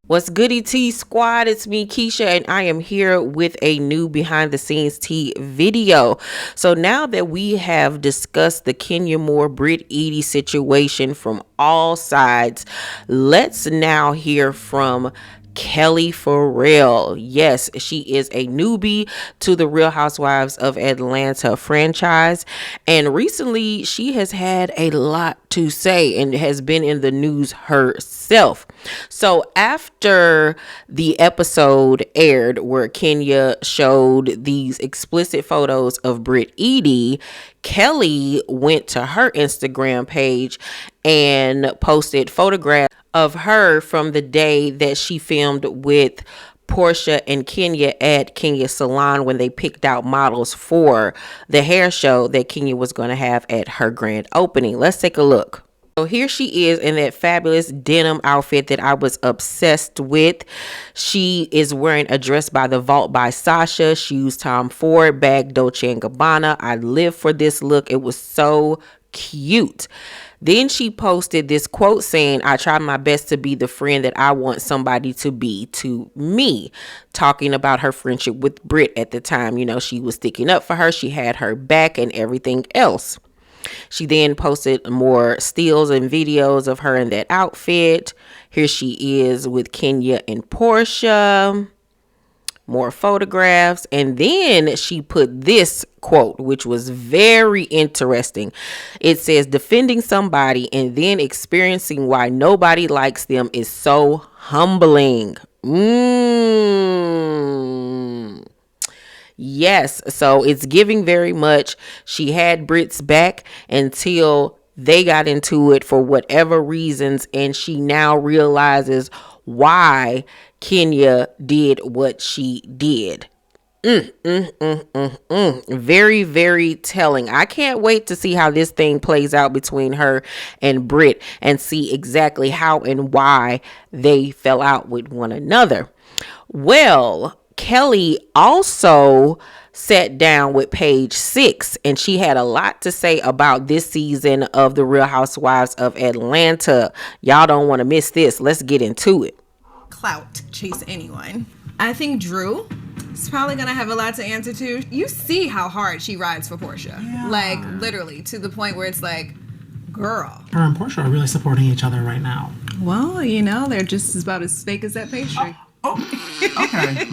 What's goody tea squad? It's me, Keisha, and I am here with a new behind the scenes tea video. So now that we have discussed the Kenya Moore Brit Eady situation from all sides, let's now hear from Kelli Ferrell. Yes, she is a newbie to the Real Housewives of Atlanta franchise. And recently she has had a lot to say and has been in the news herself. So after the episode aired where Kenya showed these explicit photos of Brit Eady, Kelli went to her Instagram page and posted photographs of her from the day that she filmed with Porsha and Kenya at Kenya's salon when they picked out models for the hair show that Kenya was going to have at her grand opening. Let's take a look. So here she is in that fabulous denim outfit that I was obsessed with. She is wearing a dress by The Vault by Sasha. She used Tom Ford bag, Dolce & Gabbana. I live for this look. It was so cute. Then she posted this quote saying, "I try my best to be the friend that I want somebody to be to me," talking about her friendship with Brit at the time. You know, she was sticking up for her. She had her back and everything else. She then posted more stills and videos of her in that outfit. Here she is with Kenya and Porsha. More photographs. And then she put this quote, which was very interesting. It says, "Defending somebody and then experiencing why nobody likes them is so humbling." Yes, so it's giving very much. She had Brit's back until they got into it for whatever reasons, and she now realizes why Kenya did what she did. Very, very telling. I can't wait to see how this thing plays out between her and Brit and see exactly how and why they fell out with one another. Well, Kelli also sat down with Page Six, and she had a lot to say about this season of The Real Housewives of Atlanta. Y'all don't want to miss this. Let's get into it. Clout chase anyone. I think Drew is probably gonna have a lot to answer to. You see how hard she rides for Porsha. Yeah. Like, literally, to the point where it's like, girl. Her and Porsha are really supporting each other right now. Well, you know, they're just about as fake as that pastry. Okay.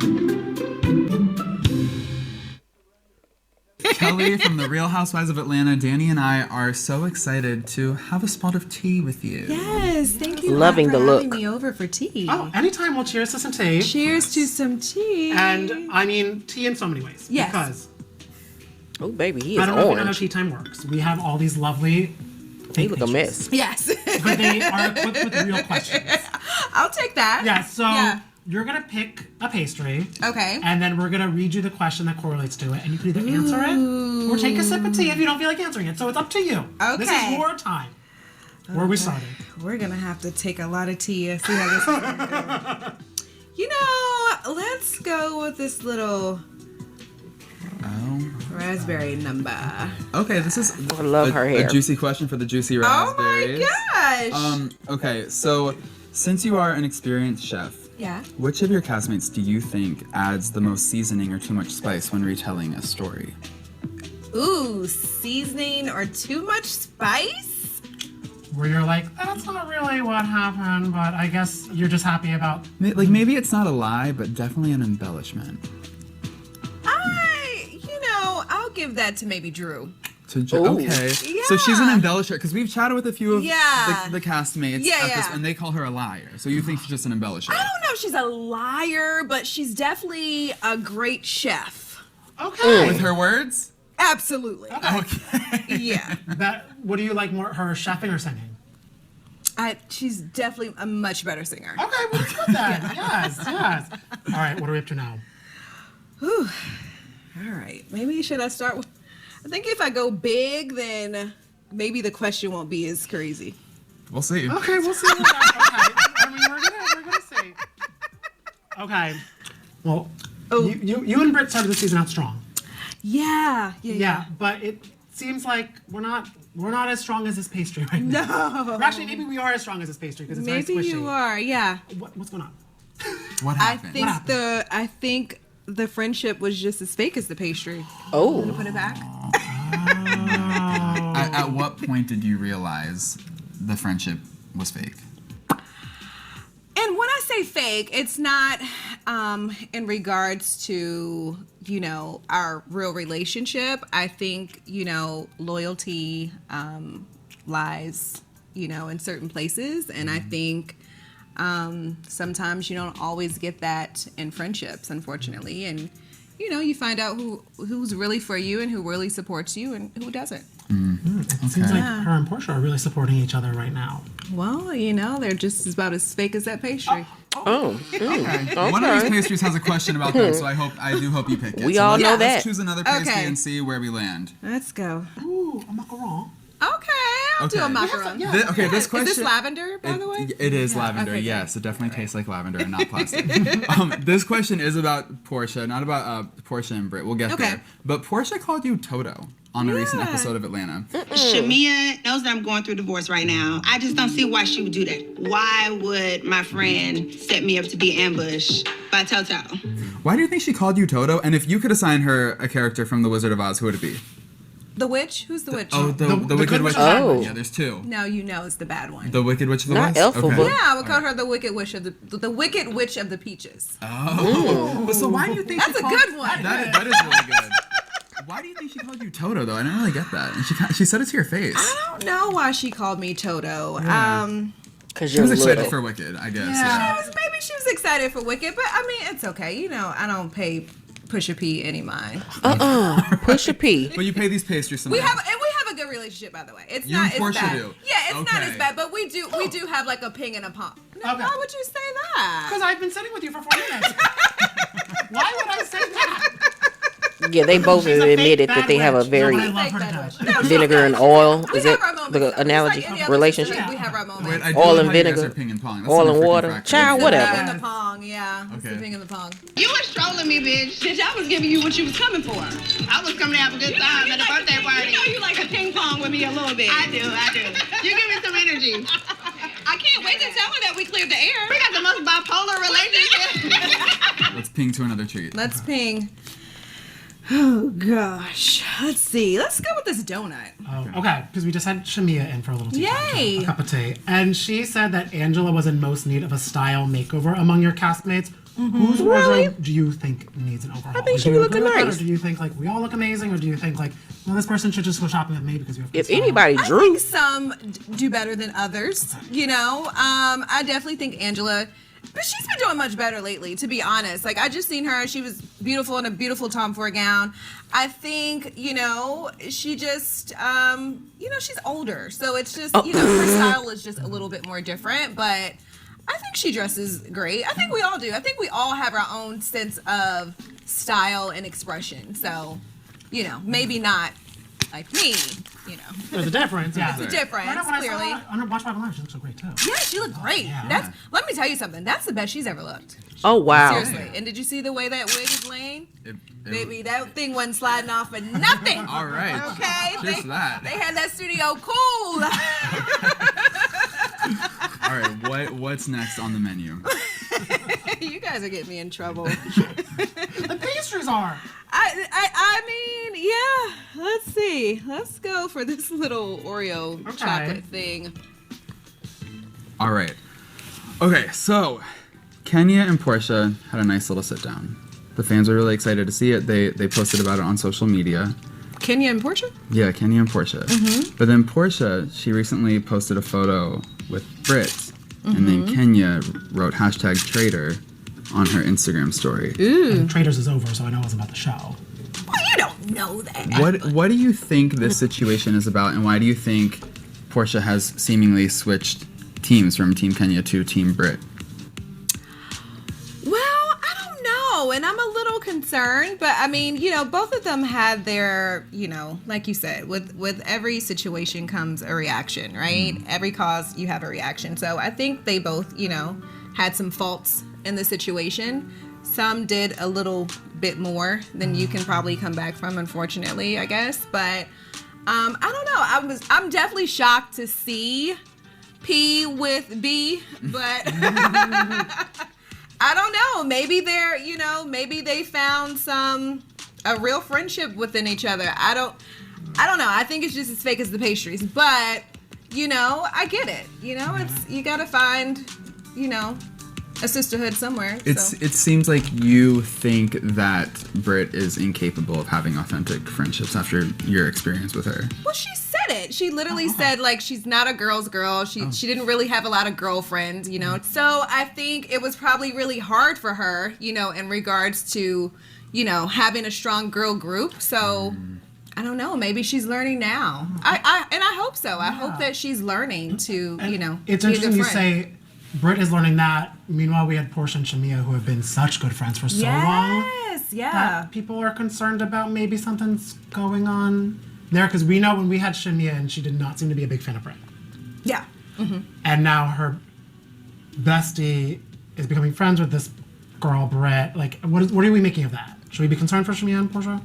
Kelli from The Real Housewives of Atlanta, Danny and I are so excited to have a spot of tea with you. Yes, thank you. Loving for the look. having me over for tea. Oh, anytime. We'll cheers to some tea. Cheers to some tea. And I mean tea in so many ways. Yes. Because Oh, baby, he is I don't know if you know how orange. tea time works. We have all these lovely He look a pictures, mess. Yes. but they are equipped with real questions. I'll take that. Yeah, so you're going to pick a pastry. Okay. And then we're going to read you the question that correlates to it. And you can either answer it or take a sip of tea if you don't feel like answering it. So it's up to you. Okay. This is your time. Where are we starting? We're going to have to take a lot of tea and see how this is going to go. You know, let's go with this little raspberry number. Okay, this is I love her hair. a juicy question for the juicy Oh raspberries. my gosh. Okay, so since you are an experienced chef, Yeah. which of your castmates do you think adds the most seasoning or too much spice when retelling a story? Ooh, seasoning or too much spice? Where you're like, that's not really what happened, but I guess you're just happy about... Like, maybe it's not a lie, but definitely an embellishment. I'll give that to maybe Drew. Okay. So she's an embellisher, because we've chatted with a few of the castmates and they call her a liar. So you think she's just an embellisher? I don't know if she's a liar, but she's definitely a great chef. Okay. With her words? Absolutely. Okay. Yeah. What do you like more, her chefing or singing? She's definitely a much better singer. Okay, well, let's put that. Yes. All right, what are we up to now? Whew. All right. Maybe should I start with... I think if I go big, then maybe the question won't be as crazy. We'll see. Okay, we'll see. Okay. I mean, we're gonna see. Okay. Well, you and Britt started the season out strong. Yeah. But it seems like we're not as strong as this pastry right now. No. Or actually, maybe we are as strong as this pastry because it's very Maybe squishy. you are. Yeah. What's going on? What happened? I think the friendship was just as fake as the pastry. Oh. I'm gonna put it back. At what point did you realize the friendship was fake? And when I say fake, it's not in regards to, our real relationship. I think, loyalty lies, in certain places. And I think sometimes you don't always get that in friendships, unfortunately. And, you find out who's really for you and who really supports you and who doesn't. It seems like her and Porsha are really supporting each other right now. Well, they're just about as fake as that pastry. Okay. One of these pastries has a question about that, so I do hope you pick it. We all know that. Let's choose another pastry and see where we land. Let's go. Ooh, a macaron. Okay, I'll do a macaron. This question. Is this lavender, by the way? It is lavender, okay, yes. It definitely tastes like lavender and not plastic. This question is about Porsha, not about Porsha and Brit. We'll get there. But Porsha called you Toto on a recent episode of Atlanta. Shamia knows that I'm going through divorce right now. I just don't see why she would do that. Why would my friend set me up to be ambushed by Toto? Why do you think she called you Toto? And if you could assign her a character from The Wizard of Oz, who would it be? The witch? Who's the witch? The Wicked Witch. Oh. Yeah, there's two. No, it's the bad one. The Wicked Witch of the Not West? Elphaba. Okay. Yeah, I would call her the Wicked Witch of the Wicked Witch of the Peaches. Oh. So why do you think That's a good one. That is really good. Why do you think she called you Toto, though? I don't really get that. And she said it to your face. I don't know why she called me Toto. Because She you're was excited little. for Wicked, I guess. Yeah. Maybe she was excited for Wicked, but I mean, it's okay. I don't pay Pusha P any mind. Pusha P. But you pay these pastries some We money. have a good relationship, by the way. It's You not and as Porsha bad. do. Yeah, it's not Okay. as bad, but we do have like a ping and a pong. No, Okay. why would you say that? Because I've been sitting with you for 4 minutes. Why would I say that? Yeah, they both She's a admitted fake that they bad have a witch. very No, but I love her to death. vinegar and oil. We Is have it our moments, the though. Just analogy? like any other Relationship? situation, We have our moments. Wait, I do Oil love and how you guys vinegar. are ping and pong. That's Oil some and freaking water. practice. Child, The whatever. ping and the pong, yeah. It's Okay. the ping and the pong. You was trolling me, bitch. Bitch, I was giving you what you was coming for. I was coming to have a good time at the birthday party. You like to ping pong with me a little bit. I do. You give me some energy. I can't wait to tell her that we cleared the air. We got the most bipolar relationship. Let's ping to another treat. Let's ping. Oh gosh. Let's see. Let's go with this donut. Oh, okay, because we just had Shamia in for a little tea. Yay! A cup of tea. And she said that Angela was in most need of a style makeover among your castmates. Whose wardrobe do you think needs an overhaul? I think Do she you looking agree with that, nice. Or do you think like we all look amazing? Or do you think like, well, this person should just go shopping with me because we have good If style? anybody I drew, think some do better than others, I definitely think Angela, but she's been doing much better lately, to be honest. Like, I just seen her. She was beautiful in a beautiful Tom Ford gown. I think, she just, she's older. So it's just, her style is just a little bit more different. But I think she dresses great. I think we all do. I think we all have our own sense of style and expression. So, maybe not like me, There's a difference, yeah. There's a difference, When I clearly. saw her on her Watch My Life, she looks so great too. Yeah, she looked great. yeah. Let me tell you something. That's the best she's ever looked. oh wow. Seriously. And did you see the way that wig is laying? Baby, that thing wasn't sliding off for nothing. All right. Okay. Cheers to that. They had that studio cool. All right. What's next on the menu? You guys are getting me in trouble. The pastries are. I mean, yeah. Let's see. Let's go for this little Oreo chocolate thing. All right. Okay, so Kenya and Porsha had a nice little sit down. The fans were really excited to see it. They posted about it on social media. Kenya and Porsha? Yeah, Kenya and Porsha. Mm-hmm. But then Porsha, she recently posted a photo with Brit, and then Kenya wrote #traitor on her Instagram story. And Traders is over, so I know it was about the show. Well, you don't know that. What do you think this situation is about, and why do you think Porsha has seemingly switched teams from Team Kenya to Team Brit? Well, I don't know, and I'm a little concerned, but I mean, both of them had their, like you said, with every situation comes a reaction, right? Every cause, you have a reaction. So I think they both, had some faults in the situation. Some did a little bit more than you can probably come back from, unfortunately, I guess. But I don't know. I'm definitely shocked to see P with B, but I I don't know. Maybe they're, maybe they found a real friendship within each other. I don't know. I think it's just as fake as the pastries. But, I get it. It's, you got to find, a sisterhood somewhere. It seems like you think that Brit is incapable of having authentic friendships after your experience with her. Well, she said it. She literally said, like, she's not a girl's girl. She didn't really have a lot of girlfriends, So I think it was probably really hard for her, in regards to, having a strong girl group. So I don't know. Maybe she's learning now. I hope so. I hope that she's learning to, It's be a interesting good you friend. say Brit is learning that. Meanwhile, we had Porsha and Shamia who have been such good friends for so long. Yes, yeah. That people are concerned about maybe something's going on there. Because we know when we had Shamia and she did not seem to be a big fan of Brit. Yeah. And now her bestie is becoming friends with this girl, Brit. Like, what are we making of that? Should we be concerned for Shamia and Porsha?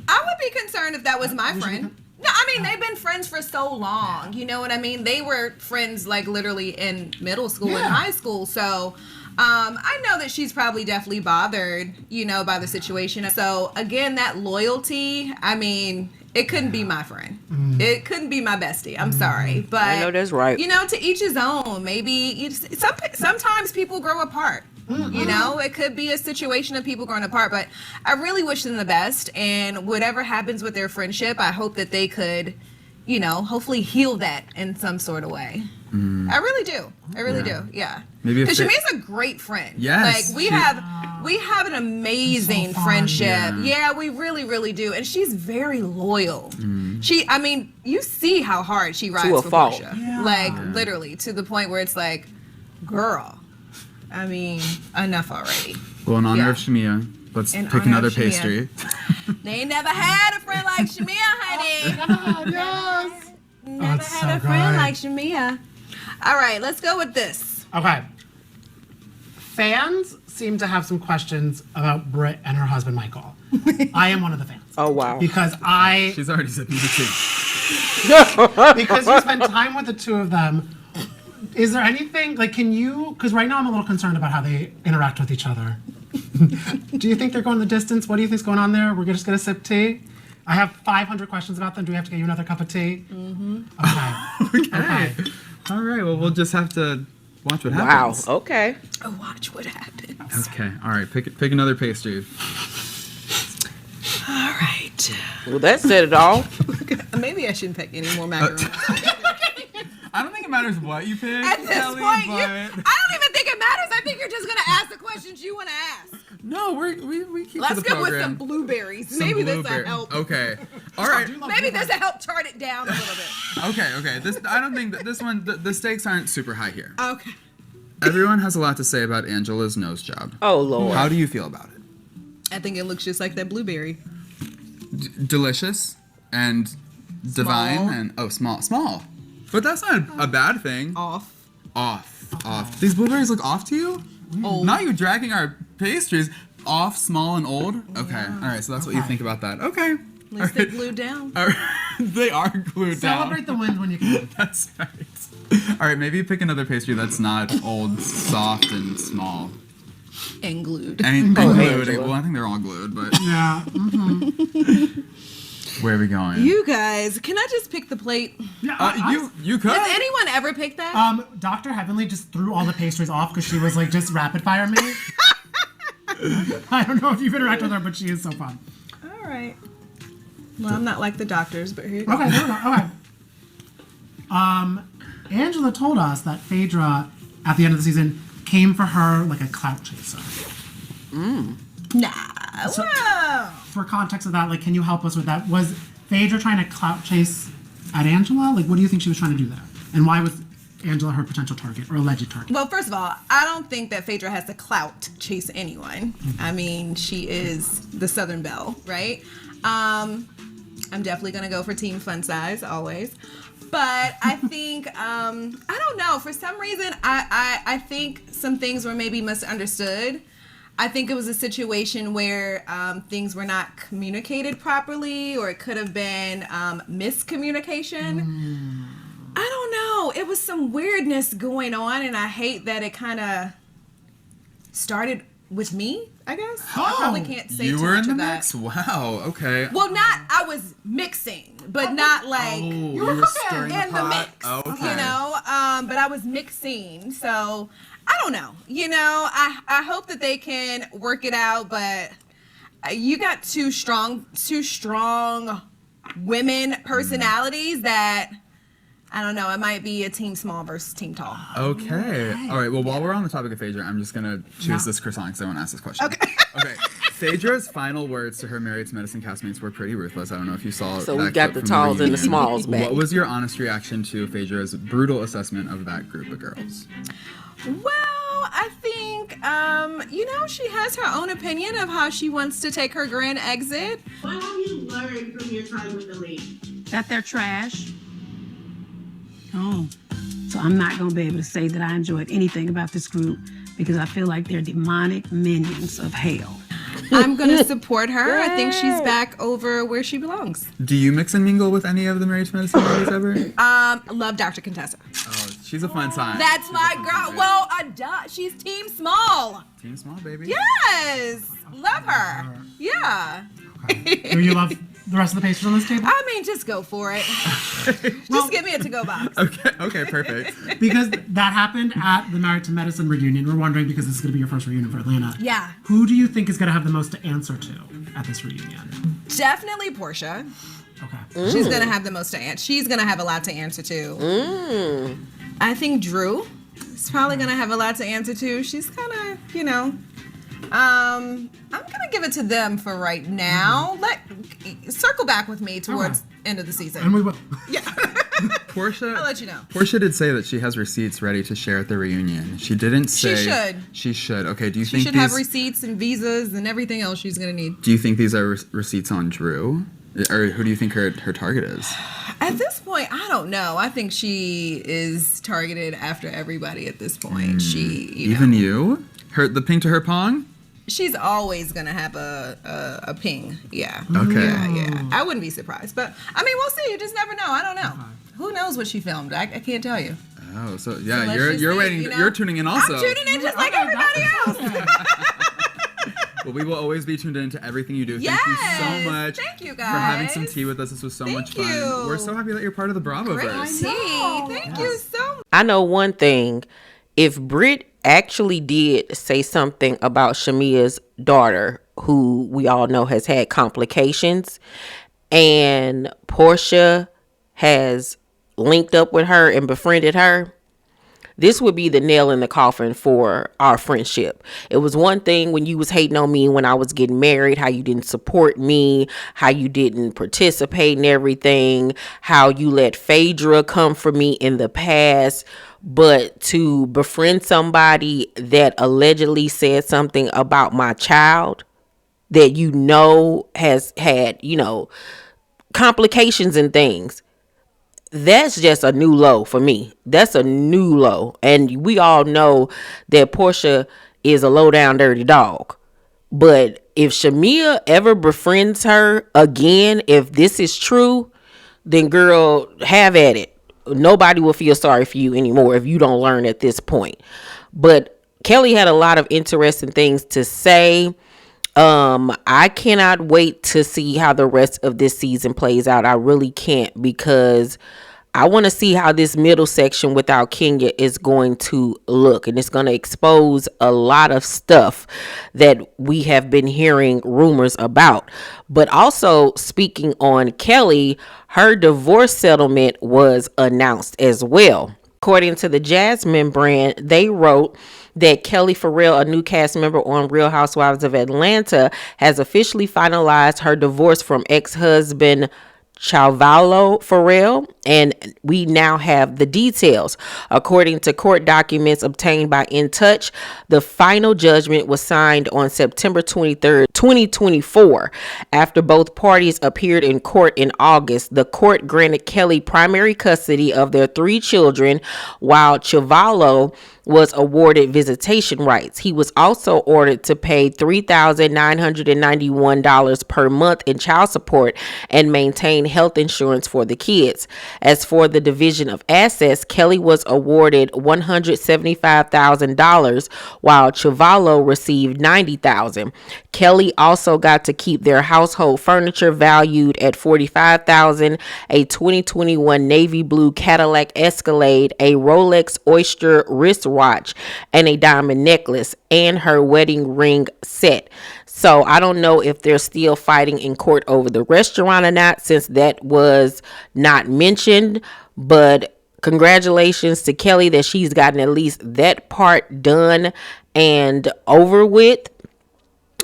I would be concerned if that was my friend. No, I mean, they've been friends for so long. You know what I mean? They were friends, like, literally in middle school and high school. So, I know that she's probably definitely bothered, by the situation. So, again, that loyalty, I mean, it couldn't be my friend. It couldn't be my bestie. I'm sorry. But, I know that's right. To each his own. Maybe, sometimes people grow apart. It could be a situation of people growing apart, but I really wish them the best. And whatever happens with their friendship, I hope that they could, hopefully heal that in some sort of way. I really do. I really do. Yeah. Maybe because Shamia's a great friend. Yes. Like we have an amazing friendship. Yeah, we really, really do. And she's very loyal. You see how hard she rides for Porsha. Yeah. Like literally to the point where it's like, girl. I mean, enough already. Well, in honor of Shamia, let's pick another pastry. They ain't never had a friend like Shamia, honey. Yes. Never had a friend like Shamia. All right, let's go with this. Okay. Fans seem to have some questions about Brit and her husband, Michael. I am one of the fans. Oh, wow. Because She's already said me too. Because you spend time with the two of them. Is there anything, like, because right now I'm a little concerned about how they interact with each other. Do you think they're going the distance? What do you think's going on there? We're just going to sip tea? I have 500 questions about them. Do we have to get you another cup of tea? Okay. All right, well, we'll just have to watch what happens. Wow, okay. Oh, watch what happens. Okay, all right, pick another pastry. All right. Well, that said it all. Maybe I shouldn't pick any more macaroni. I don't think it matters what you pick, At this Kelly, point, but... I don't even think it matters. I think you're just going to ask the questions you want to ask. No, we keep Let's to the go program. with some blueberries. Some Maybe blueberry. this will help. Okay. All right. Maybe this will help chart it down a little bit. Okay. I don't think that this one, the stakes aren't super high here. Okay. Everyone has a lot to say about Angela's nose job. Oh, Lord. How do you feel about it? I think it looks just like that blueberry. Delicious and divine and small. But that's not a bad thing. Off. These blueberries look off to you? Old. Not you dragging our pastries. Off, small, and old? Okay. Yeah. All right, so that's what you think about that. Okay. At least they're glued down. All right. They are glued down. Celebrate the wins when you can. That's right. All right, maybe pick another pastry that's not old, soft, and small. And glued. And glued. Angela. Well, I think they're all glued, but Yeah. where are we going? You guys, can I just pick the plate? You could. Has anyone ever picked that? Dr. Heavenly just threw all the pastries off because she was like just rapid fire me. I don't know if you've interacted with her, but she is so fun. All right. Well, I'm not like the doctors, but here you go. Okay, there we go. Okay. Angela told us that Phaedra, at the end of the season, came for her like a clout chaser. Nah. Wow. For context of that, like, can you help us with that? Was Phaedra trying to clout chase at Angela? Like, what do you think she was trying to do there? And why was Angela her potential target or alleged target? Well, first of all, I don't think that Phaedra has the clout to chase anyone. I mean, she is the Southern Belle, right? I'm definitely going to go for Team Fun Size, always. But I think, I don't know, for some reason, I think some things were maybe misunderstood. I think it was a situation where things were not communicated properly, or it could have been miscommunication. I don't know. It was some weirdness going on, and I hate that it kind of started with me, I guess. I probably can't say you too were much in the of mix? that. Wow, okay. Well, I was mixing, but not like you were stirring in the pot? mix, Okay. you know, but I was mixing, so I don't know, you know, I hope that they can work it out, but you got two strong women personalities that, I don't know, it might be a team small versus team tall. Okay. All right. Well, while we're on the topic of Phaedra, I'm just gonna choose this croissant because I want to ask this question. Okay. Phaedra's final words to her Married to Medicine castmates were pretty ruthless. I don't know if you saw. So that we got clip the from talls and the reunion. smalls back. What was your honest reaction to Phaedra's brutal assessment of that group of girls? Well, I think, you know, she has her own opinion of how she wants to take her grand exit. What have you learned from your time with the league? That they're trash. Oh, so I'm not gonna be able to say that I enjoyed anything about this group because I feel like they're demonic minions of hell. I'm gonna support her. I think she's back over where she belongs. Do you mix and mingle with any of the Married to Medicine ladies ever? Love Dr. Contessa. Oh, she's a fun time. That's She's my a fun girl. time. Well, she's team small. Team small, baby. Yes, love her. Yeah. Do you love the rest of the pastries on this table? I mean, just go for it. Just give me a to-go box. Okay, perfect. Because that happened at the Married to Medicine reunion. We're wondering, because this is going to be your first reunion for Atlanta. Yeah. Who do you think is going to have the most to answer to at this reunion? Definitely Porsha. Okay. She's gonna have the most to answer. She's gonna have a lot to answer to. I think Drew is probably gonna have a lot to answer to. She's kind of, you know. I'm gonna give it to them for right now. Circle back with me towards end of the season. And we will. Portia. I'll let you know. Portia did say that she has receipts ready to share at the reunion. She didn't say. She should. She should. Okay. Do you She think should these? have receipts and visas and everything else she's gonna need. Do you think these are receipts on Drew, or who do you think her target is? At this point, I don't know. I think she is targeted after everybody at this point. She, Even you? The ping to her pong? She's always gonna have a ping. Yeah. Okay. Yeah. I wouldn't be surprised, but I mean, we'll see. You just never know. I don't know. Who knows what she filmed? I can't tell you. Oh, so yeah, let's you're just see, waiting. you know? You're tuning in also. I'm tuning in just like everybody else. Well, we will always be tuned in to everything you do. Yes. Thank you so much. Thank you, for having some guys. tea with us. This was so Thank much fun. you. We're so happy that you're part of the Bravo Great verse. tea. Thank you so much. I know one thing. If Brit actually did say something about Shamia's daughter, who we all know has had complications, and Porsha has linked up with her and befriended her, this would be the nail in the coffin for our friendship. It was one thing when you was hating on me when I was getting married, how you didn't support me, how you didn't participate in everything, how you let Phaedra come for me in the past. But to befriend somebody that allegedly said something about my child that you know has had, you know, complications and things, that's just a new low for me. That's a new low. And we all know that Porsha is a low down dirty dog. But if Shamia ever befriends her again, if this is true, then girl, have at it. Nobody will feel sorry for you anymore if you don't learn at this point. But Kelli had a lot of interesting things to say. I cannot wait to see how the rest of this season plays out. I really can't, because I want to see how this middle section without Kenya is going to look, and it's going to expose a lot of stuff that we have been hearing rumors about. But also, speaking on Kelli, her divorce settlement was announced as well. According to the Jasmine brand, they wrote that Kelli Ferrell, a new cast member on Real Housewives of Atlanta, has officially finalized her divorce from ex-husband Chavallo Ferrell, and we now have the details. According to court documents obtained by In Touch, the final judgment was signed on September 23rd, 2024. After both parties appeared in court in August, the court granted Kelli primary custody of their 3 children, while Chavallo was awarded visitation rights. He was also ordered to pay $3,991 per month in child support and maintain health insurance for the kids. As for the division of assets, Kelli was awarded $175,000 while Chuvalo received $90,000. Kelli also got to keep their household furniture valued at $45,000, a 2021 navy blue Cadillac Escalade, a Rolex Oyster wristwatch, and a diamond necklace, and her wedding ring set. So I don't know if they're still fighting in court over the restaurant or not, since that was not mentioned, but congratulations to Kelli that she's gotten at least that part done and over with.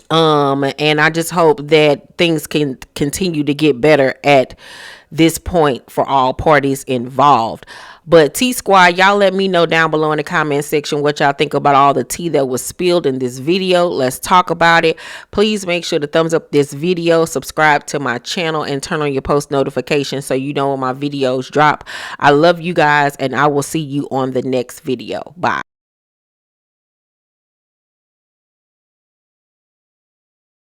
And I just hope that things can continue to get better at this point for all parties involved. But T Squad, y'all let me know down below in the comment section what y'all think about all the tea that was spilled in this video. Let's talk about it. Please make sure to thumbs up this video, subscribe to my channel, and turn on your post notifications so you know when my videos drop. I love you guys, and I will see you on the next video. Bye.